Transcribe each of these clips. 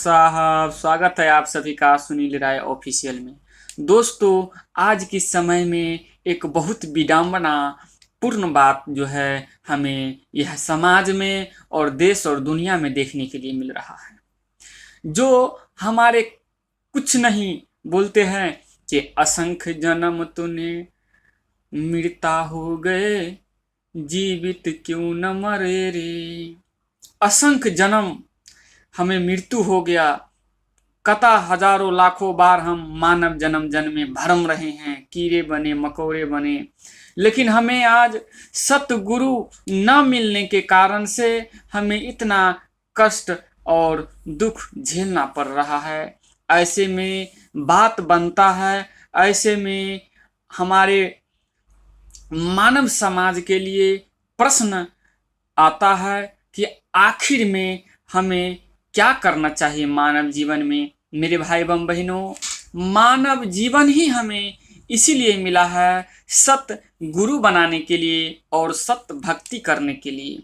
साहब, स्वागत है आप सभी का सुनील राय ऑफिशियल में। दोस्तों, आज के समय में एक बहुत विडंबना पूर्ण बात जो है हमें यह समाज में और देश और दुनिया में देखने के लिए मिल रहा है। जो हमारे कुछ नहीं बोलते हैं कि असंख्य जन्म तूने मृता हो गए, जीवित क्यों न मरे रे। असंख्य जन्म हमें मृत्यु हो गया, कता हजारों लाखों बार हम मानव जन्म जन्मे भरम रहे हैं, कीड़े बने मकोड़े बने, लेकिन हमें आज सतगुरु न मिलने के कारण से हमें इतना कष्ट और दुख झेलना पड़ रहा है। ऐसे में बात बनता है, ऐसे में हमारे मानव समाज के लिए प्रश्न आता है कि आखिर में हमें क्या करना चाहिए मानव जीवन में। मेरे भाई एवं बहनों, मानव जीवन ही हमें इसीलिए मिला है सत गुरु बनाने के लिए और सत भक्ति करने के लिए,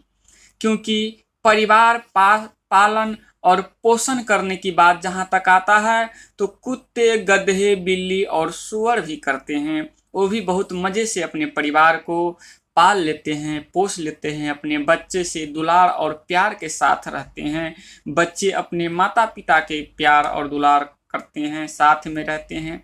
क्योंकि परिवार पालन और पोषण करने की बात जहाँ तक आता है तो कुत्ते, गधे, बिल्ली और सूअर भी करते हैं। वो भी बहुत मज़े से अपने परिवार को पाल लेते हैं, पोष लेते हैं, अपने बच्चे से दुलार और प्यार के साथ रहते हैं। बच्चे अपने माता पिता के प्यार और दुलार करते हैं, साथ में रहते हैं।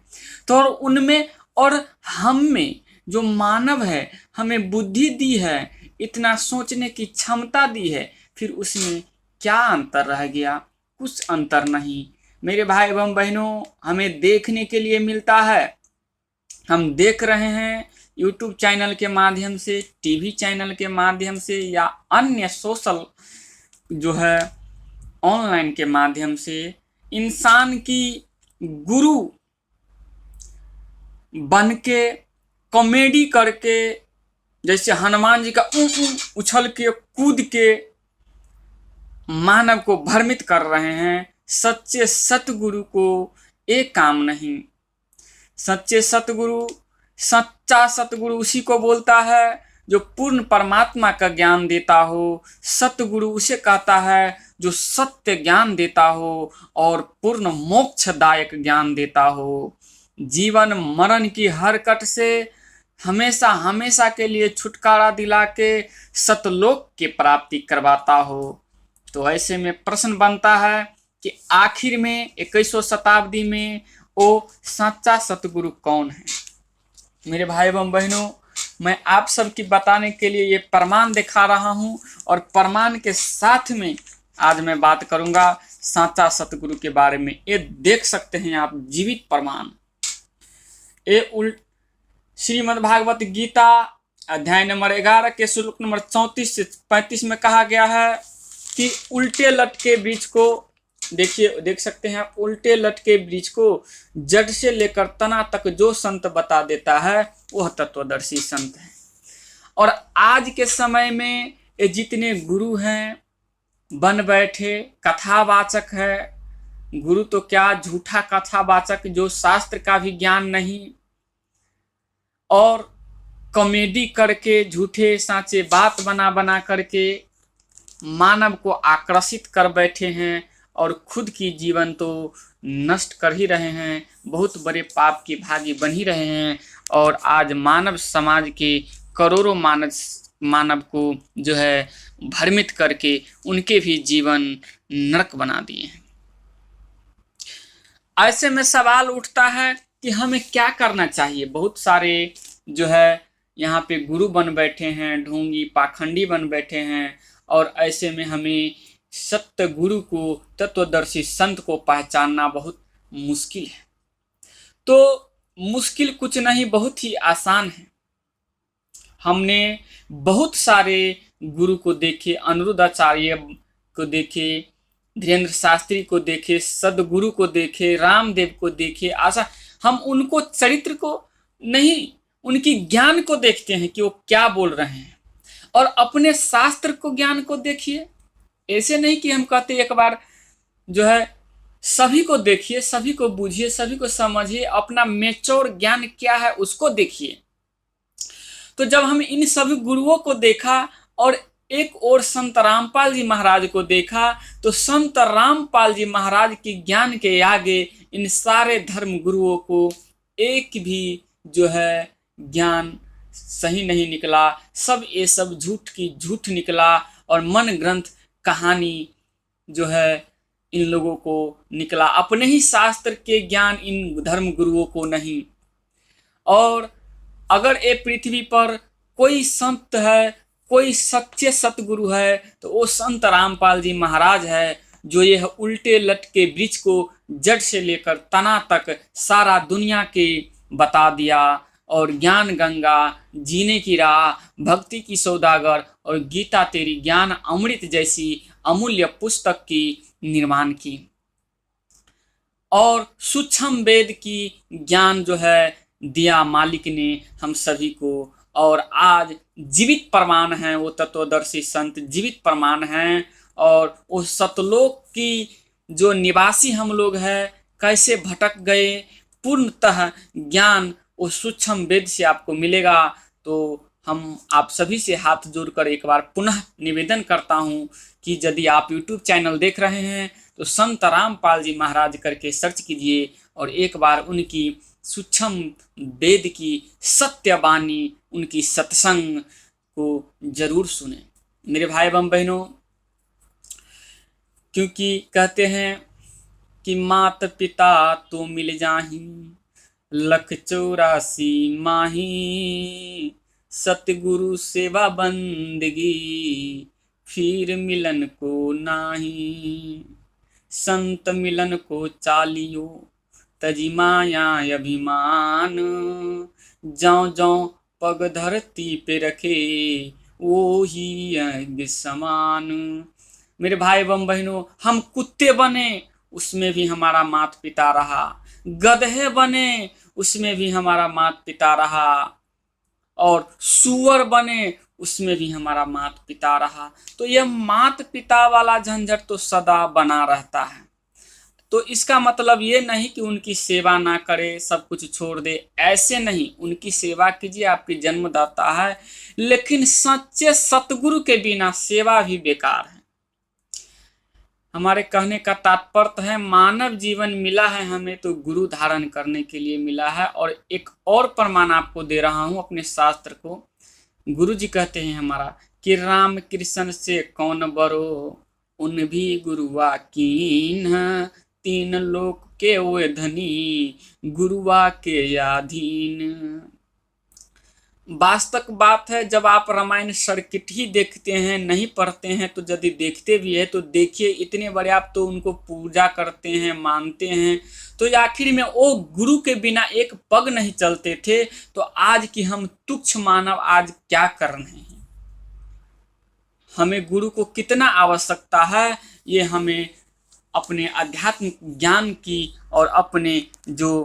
तो और उनमें और हम में जो मानव है, हमें बुद्धि दी है, इतना सोचने की क्षमता दी है, फिर उसमें क्या अंतर रह गया? कुछ अंतर नहीं। मेरे भाई एवं बहनों, हमें देखने के लिए मिलता है, हम देख रहे हैं यूट्यूब चैनल के माध्यम से, टीवी चैनल के माध्यम से या अन्य सोशल जो है ऑनलाइन के माध्यम से इंसान की गुरु बन के कॉमेडी करके, जैसे हनुमान जी का उछल के कूद के मानव को भ्रमित कर रहे हैं। सच्चे सतगुरु को एक काम नहीं। सच्चे सतगुरु, सच्चा सतगुरु उसी को बोलता है जो पूर्ण परमात्मा का ज्ञान देता हो। सतगुरु उसे कहता है जो सत्य ज्ञान देता हो और पूर्ण मोक्षदायक ज्ञान देता हो। जीवन मरण की हरकत से हमेशा हमेशा के लिए छुटकारा दिला के सतलोक की प्राप्ति करवाता हो। तो ऐसे में प्रश्न बनता है कि आखिर में 21वीं शताब्दी में वो सच्चा सतगुरु कौन है? मेरे भाई एवं बहनों, मैं आप सब की बताने के लिए ये प्रमाण दिखा रहा हूँ और प्रमाण के साथ में आज मैं बात करूँगा सच्चा सतगुरु के बारे में। ये देख सकते हैं आप, जीवित प्रमाण। ये श्रीमद् भागवत गीता अध्याय नंबर 11 के श्लोक नंबर 34 से 35 में कहा गया है कि उल्टे लटके वृक्ष को देखिए, देख सकते हैं आप, उल्टे लटके वृक्ष को जड़ से लेकर तना तक जो संत बता देता है वह तत्वदर्शी संत है। और आज के समय में ये जितने गुरु हैं बन बैठे कथावाचक है। गुरु तो क्या, झूठा कथावाचक जो शास्त्र का भी ज्ञान नहीं और कॉमेडी करके झूठे सांचे बात बना बना करके मानव को आकर्षित कर बैठे हैं और खुद की जीवन तो नष्ट कर ही रहे हैं, बहुत बड़े पाप की भागी बन ही रहे हैं। और आज मानव समाज के करोड़ों मानव को जो है भ्रमित करके उनके भी जीवन नरक बना दिए हैं। ऐसे में सवाल उठता है कि हमें क्या करना चाहिए। बहुत सारे जो है यहाँ पे गुरु बन बैठे हैं, ढोंगी पाखंडी बन बैठे हैं, और ऐसे में हमें सत्य गुरु को, तत्वदर्शी संत को पहचानना बहुत मुश्किल है। तो मुश्किल कुछ नहीं, बहुत ही आसान है। हमने बहुत सारे गुरु को देखे, अनिरुद्धाचार्य को देखे, धीरेन्द्र शास्त्री को देखे, सदगुरु को देखे, रामदेव को देखे। आशा हम उनको चरित्र को नहीं, उनकी ज्ञान को देखते हैं कि वो क्या बोल रहे हैं। और अपने शास्त्र को, ज्ञान को देखिए। ऐसे नहीं कि हम कहते एक बार जो है सभी को देखिए, सभी को बूझिए, सभी को समझिए, अपना मेच्योर ज्ञान क्या है उसको देखिए। तो जब हम इन सभी गुरुओं को देखा और एक और संत रामपाल जी महाराज को देखा तो संत रामपाल जी महाराज के ज्ञान के आगे इन सारे धर्म गुरुओं को एक भी जो है ज्ञान सही नहीं निकला। सब ये सब झूठ की झूठ निकला और मन ग्रंथ कहानी जो है इन लोगों को निकला, अपने ही शास्त्र के ज्ञान इन धर्म गुरुओं को नहीं। और अगर ये पृथ्वी पर कोई संत है, कोई सच्चे सतगुरु है तो वो संत रामपाल जी महाराज है, जो यह उल्टे लटके वृक्ष को जड़ से लेकर तना तक सारा दुनिया के बता दिया। और ज्ञान गंगा, जीने की राह, भक्ति की सौदागर और गीता तेरी ज्ञान अमृत जैसी अमूल्य पुस्तक की निर्माण की। और सूक्ष्म वेद की ज्ञान जो है दिया मालिक ने हम सभी को। और आज जीवित प्रमाण हैं वो तत्वदर्शी संत, जीवित प्रमाण हैं। और उस सतलोक की जो निवासी हम लोग हैं, कैसे भटक गए, पूर्णतः ज्ञान उस सूक्ष्म वेद से आपको मिलेगा। तो हम आप सभी से हाथ जोड़कर एक बार पुनः निवेदन करता हूँ कि यदि आप YouTube चैनल देख रहे हैं तो संत रामपाल जी महाराज करके सर्च कीजिए और एक बार उनकी सूक्ष्म वेद की सत्यवाणी, उनकी सत्संग को जरूर सुने मेरे भाई एवं बहनों। क्योंकि कहते हैं कि मात पिता तो मिल जाही, लख 84 माही, सतगुरु सेवा बंदगी फिर मिलन को नाही। संत मिलन को चालियो तजी माया अभिमान, जौ जौ पग धरती पे रखे वो ही यज्ञ समान। मेरे भाई एवं बहनों, हम कुत्ते बने उसमें भी हमारा माता पिता रहा, गधे बने उसमें भी हमारा माता पिता रहा, और सुअर बने उसमें भी हमारा माता पिता रहा। तो यह माता पिता वाला झंझट तो सदा बना रहता है। तो इसका मतलब ये नहीं कि उनकी सेवा ना करे, सब कुछ छोड़ दे, ऐसे नहीं। उनकी सेवा कीजिए, आपकी जन्मदाता है, लेकिन सच्चे सतगुरु के बिना सेवा भी बेकार है। हमारे कहने का तात्पर्य है, मानव जीवन मिला है हमें तो गुरु धारण करने के लिए मिला है। और एक और प्रमाण आपको दे रहा हूं अपने शास्त्र को। गुरु जी कहते हैं हमारा कि राम कृष्ण से कौन बरो, उन भी गुरुआ कीन, तीन लोक के वो धनी, गुरुआ के अधीन। वास्तविक बात है, जब आप रामायण सर्किट ही देखते हैं, नहीं पढ़ते हैं, तो यदि देखते भी है तो देखिए, इतने बड़े आप तो उनको पूजा करते हैं, मानते हैं, तो आखिर में वो गुरु के बिना एक पग नहीं चलते थे। तो आज की हम तुच्छ मानव आज क्या कर रहे हैं? हमें गुरु को कितना आवश्यकता है, ये हमें अपने आध्यात्मिक ज्ञान की और अपने जो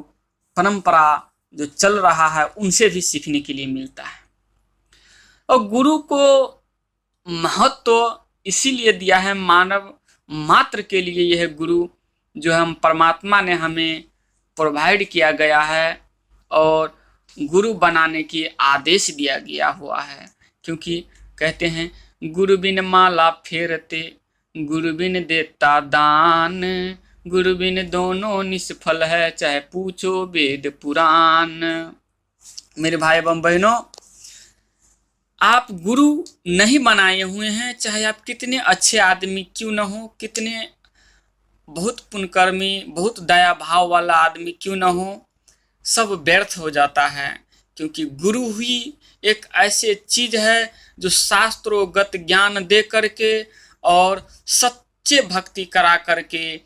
परंपरा जो चल रहा है उनसे भी सीखने के लिए मिलता है। और गुरु को महत्व तो इसीलिए दिया है, मानव मात्र के लिए यह गुरु जो हम परमात्मा ने हमें प्रोवाइड किया गया है और गुरु बनाने की आदेश दिया गया हुआ है। क्योंकि कहते हैं गुरु बिन माला फेरते, गुरु बिन देता दान, गुरु बिन दोनों निष्फल है, चाहे पूछो वेद पुराण। मेरे भाई एवं बहनों, आप गुरु नहीं बनाए हुए हैं, चाहे आप कितने अच्छे आदमी क्यों न हो, कितने बहुत पुण्यकर्मी, बहुत दया भाव वाला आदमी क्यों न हो, सब व्यर्थ हो जाता है। क्योंकि गुरु ही एक ऐसी चीज है जो शास्त्रोगत ज्ञान दे करके और सच्चे भक्ति करा करके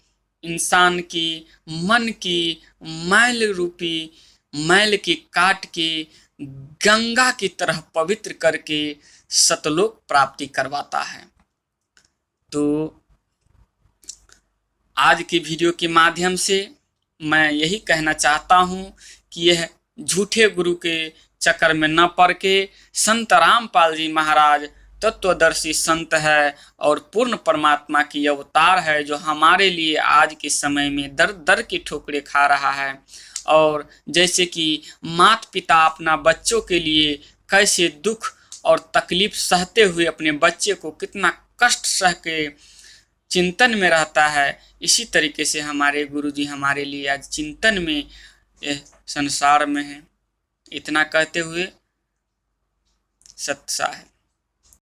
इंसान की मन की मैल रूपी मैल की काट के गंगा की तरह पवित्र करके सतलोक प्राप्ति करवाता है। तो आज की वीडियो के माध्यम से मैं यही कहना चाहता हूँ कि यह झूठे गुरु के चक्कर में न पड़ के संत रामपाल जी महाराज तत्वदर्शी संत है और पूर्ण परमात्मा की अवतार है, जो हमारे लिए आज के समय में दर दर की ठोकरें खा रहा है। और जैसे कि माता पिता अपना बच्चों के लिए कैसे दुख और तकलीफ सहते हुए अपने बच्चे को कितना कष्ट सह के चिंतन में रहता है, इसी तरीके से हमारे गुरुजी हमारे लिए आज चिंतन में संसार में है। इतना कहते हुए सत्सा है।